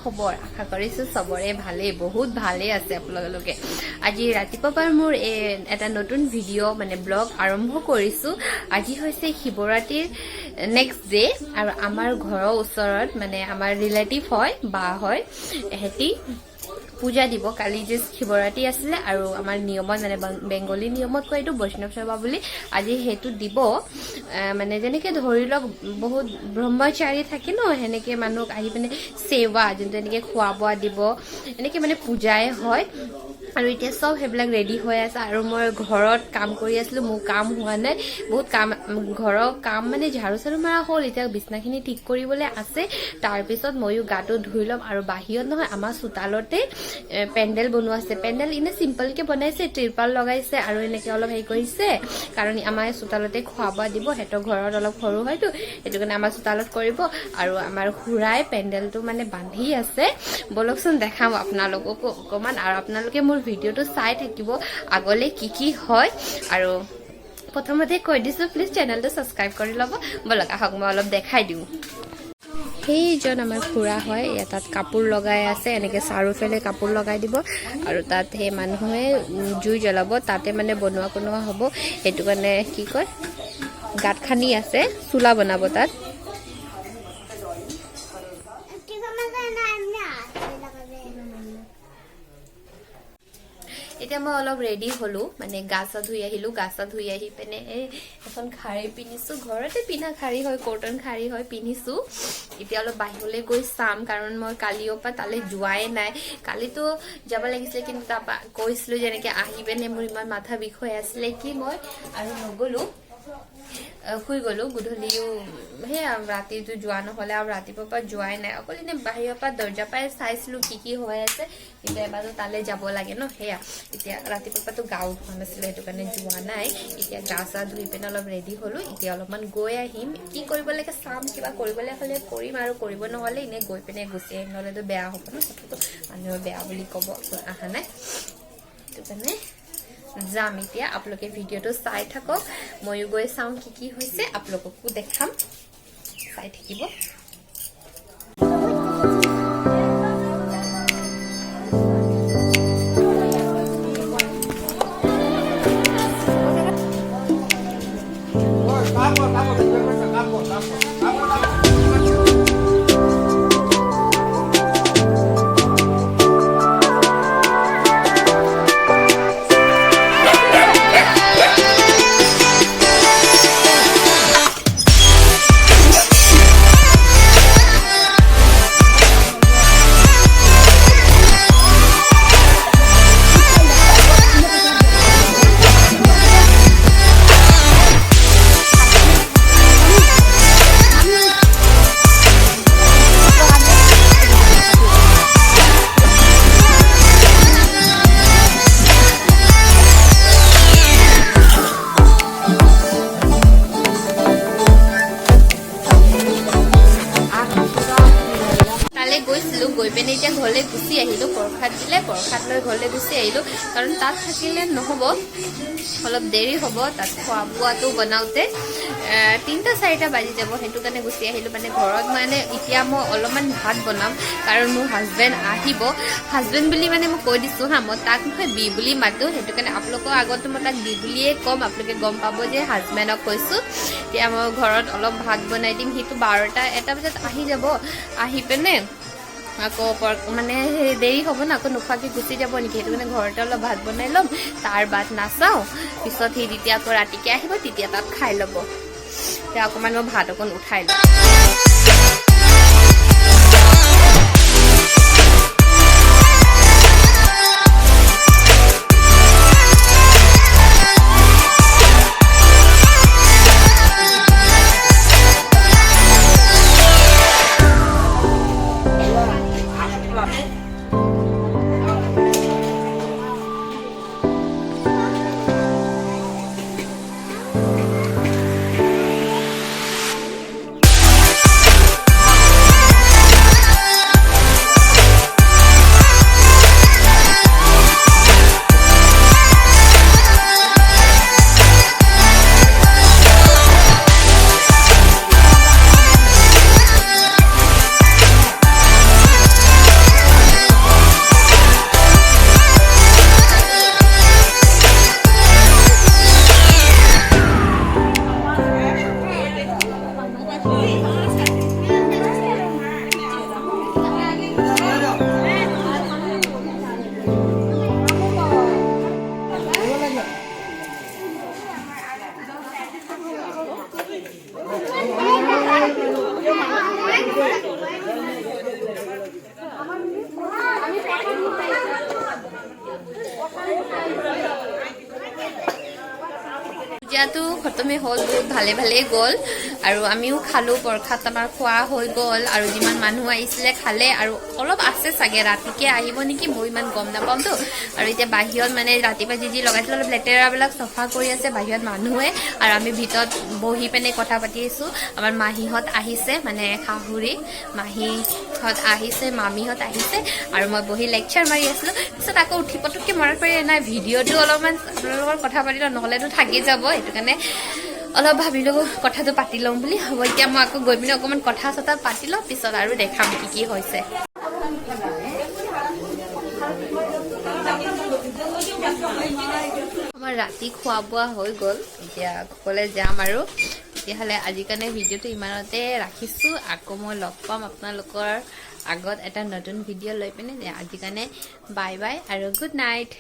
খবৰ আশা কৰিছো সবৰে ভালে বহুত ভালে আছে আপোনালোকে আজি ৰাতিপুৱাৰ মোৰ এটা নতুন ভিডিও মানে ব্লগ আৰম্ভ কৰিছো আজি হৈছে শিৱৰাত্ৰিৰ নেক্সট ডে আৰু আমাৰ ঘৰৰ ওচৰত মানে আমাৰ ৰিলেটিভ হয় বা হয় হেতি পূজা দিব কালি যে শিৱৰাত্ৰি আছিল আৰু আমাৰ নিয়মত মানে বেংগলী নিয়মত কয় এইটো বৈষ্ণৱ সেৱা বুলি আজি হেতু দিব মানে যেনেকে ধৰি লওক বহুত ব্ৰহ্মচাৰী থাকে ন হেনেকে মানুহ আহি পিনে সেৱা যেনে এনেকে খোৱা বোৱা দিব এনেকে মানে পূজাই হয় আৰু এতিয়া সব হেবিলাক ৰেডি হৈ আছে আৰু মই ঘৰত কাম কৰি আছিলো মোৰ কাম হোৱা নাই বহুত কাম ঘৰৰ কাম মানে ঝাৰু চাৰু মাৰা হ'ল এতিয়া বিছনাখিনি ঠিক কৰিবলৈ আছে তাৰ পিছত মইও গাটো ধুই লম আৰু বাহিৰত নহয় আমাৰ চোতালতে পেন্ডেল বনোৱা আছে পেন্ডেল ইনে সিম্পল কে বনাইছে ত্ৰিপাল লগাইছে আৰু এনেকে অলপ হেই কৰিছে কাৰণ আমাৰ চোতালতে খোৱা বোৱা দিব হেতৰ ঘৰত অলপ সৰু হয়তো এটো কাৰণে আমাৰ চোতালত কৰিব আৰু আমাৰ খুৰাই পেন্ডেলটো মানে বান্ধি আছে বলকচোন দেখাম আপোনালোককো অকমান আৰু আপোনালোকে মোৰ ভিডিওটো চাই থাকিব আগলে কি হয় আৰু প্ৰথমতে কৈ দিছো প্লিজ চেনেলটো সাবস্ক্ৰাইব কৰি লব বলক আহক মই অলপ দেখাই দিও সেইজন আমাৰ খুৰা হয় তাত কাপোৰ লগাই আছে এনেকে চাৰুফেলে কাপোৰ লগাই দিব আৰু তাত হে মানুহে জুই জ্বলাব তাতে মানে বনোৱা কোনোৱা হ'ব এটো কাৰণে কি কয় গাত খানি আছে চুলা বনাব তাত এতিয়া মই অলপ ৰেডি হলো মানে গাছা ধুই আহিলো গাছা ধুই আহি পেনে এখন খাৰী পিনিছো ঘৰতে পিনা খাৰী হয় কটন খাৰী হয় পিনিছো এতিয়া অলপ বাহিৰলৈ গৈ চাম কাৰণ মই কালিৰ পৰা তালে যোৱাই নাই কালিতো যাব লাগিছিল কিন্তু তাপা কৈছিলো যেনেকে আহি পেনে মোৰ ইমান মাথা বিষ হৈ আছিল কি মই আৰু নগলো শুই গলো গুধলিও হে ৰাতিটো যোৱা নহলে আৰু ৰাতিপুৱা যোৱাই নাই অকল এনে বাহিৰৰ পৰা দৰ্জা পাই চাইছিলো কি হৈ আছে এতিয়া এবাৰ তালে যাব লাগে ন হেয়া এতিয়া ৰাতিপুৱাটো গাঁও হোৱা নাছিলে সেইটো কাৰণে যোৱা নাই এতিয়া গা চা ধুই পেনে অলপ ৰেডি হলো এতিয়া অলপমান গৈ আহিম কি কৰিব লাগে চাম কিবা কৰিবলৈ হলে কৰিম আৰু কৰিব নহলে এনে গৈ পেনে গুচি আহিম নহলেতো বেয়া হ'ব ন কথাটো মানুহে বেয়া বুলি ক'ব আহা নাই সেইটো কাৰণে যাম এতিয়া আপোনালোকে ভিডিওটো চাই থাকক ময়ো গৈ চাম কি হৈছে আপোনালোককো দেখাম চাই থাকিব গৈ পেনে এতিয়া ঘৰলে গুচি আহিলো প্ৰসাদ দিলে প্ৰসাদ লৈ ঘৰলে গুচি আহিলো কাৰণ তাত থাকিলে নহব অলপ দেৰি হ'ব তাত খোৱা বোৱাটো বনাওতে 3-4টা বাজি যাব সেইটো কাৰণে গুচি আহিলো মানে ঘৰত মানে এতিয়া মই অলপমান ভাত বনাম কাৰণ মোৰ হাজবেণ্ড আহিব হাজবেণ্ড বুলি মানে মই কৈ দিছো হা মই তাক নহয় বি বুলি মাতো সেইটো কাৰণে আপোনালোকৰ আগত মই তাক বি বুলিয়ে কম আপোনালোকে গম পাব যে হাজবেণ্ডক কৈছো এতিয়া মই ঘৰত অলপ ভাত বনাই দিম সেইটো 12টা বজাত আহি যাব আহি পেনে আকৌ মানে দেৰি হ'ব না আকৌ নোখোৱাকে গুচি যাব নেকি সেইটো কাৰণে ঘৰতে অলপ ভাত বনাই ল'ম তাৰ বাদ নাচাওঁ পিছত সি যেতিয়া আকৌ ৰাতিকে আহিব তেতিয়া তাত খাই ল'ব এতিয়া অকণমান মই ভাত অকণ উঠাই লওঁ দিনাটো খতমে হ'ল বহুত ভালে গ'ল আৰু আমিও খালোঁ প্ৰসাদ আমাৰ খোৱা হৈ গ'ল আৰু যিমান মানুহ আহিছিলে খালে আৰু অলপ আছে চাগে ৰাতিকে আহিব নেকি মই ইমান গম নাপাওঁতো আৰু এতিয়া বাহিৰত মানে ৰাতিপুৱা যি লগাইছিল অলপ লেতেৰাবিলাক চফা কৰি আছে বাহিৰত মানুহে আৰু আমি ভিতৰত বহি পেনে কথা পাতি আছোঁ আমাৰ মাহীহঁত আহিছে মানে শাহুৰী মাহীহঁত আহিছে মামীহঁত আহিছে আৰু মই বহি লেকচাৰ মাৰি আছিলোঁ পিছত আকৌ উঠি পটককৈ মনত পৰি নাই ভিডিঅ'টো অলপমান আপোনালোকৰ কথা পাতিলোঁ নহ'লেতো থাকি যাব সেইটো কাৰণে অলপ ভাবিলোঁ কথাটো পাতি ল'ম বুলি হ'ব এতিয়া মই আকৌ গৈ পিনে অকণমান কথা চথা পাতি লওঁ পিছত আৰু দেখাম কি হৈছে আমাৰ ৰাতি খোৱা বোৱা হৈ গ'ল এতিয়া ক'লে যাম আৰু তেতিয়াহ'লে আজিৰ কাৰণে ভিডিঅ'টো ইমানতে ৰাখিছোঁ আকৌ মই লগ পাম আপোনালোকৰ আগত এটা নতুন ভিডিঅ' লৈ পিনে আজিৰ কাৰণে বাই বাই আৰু গুড নাইট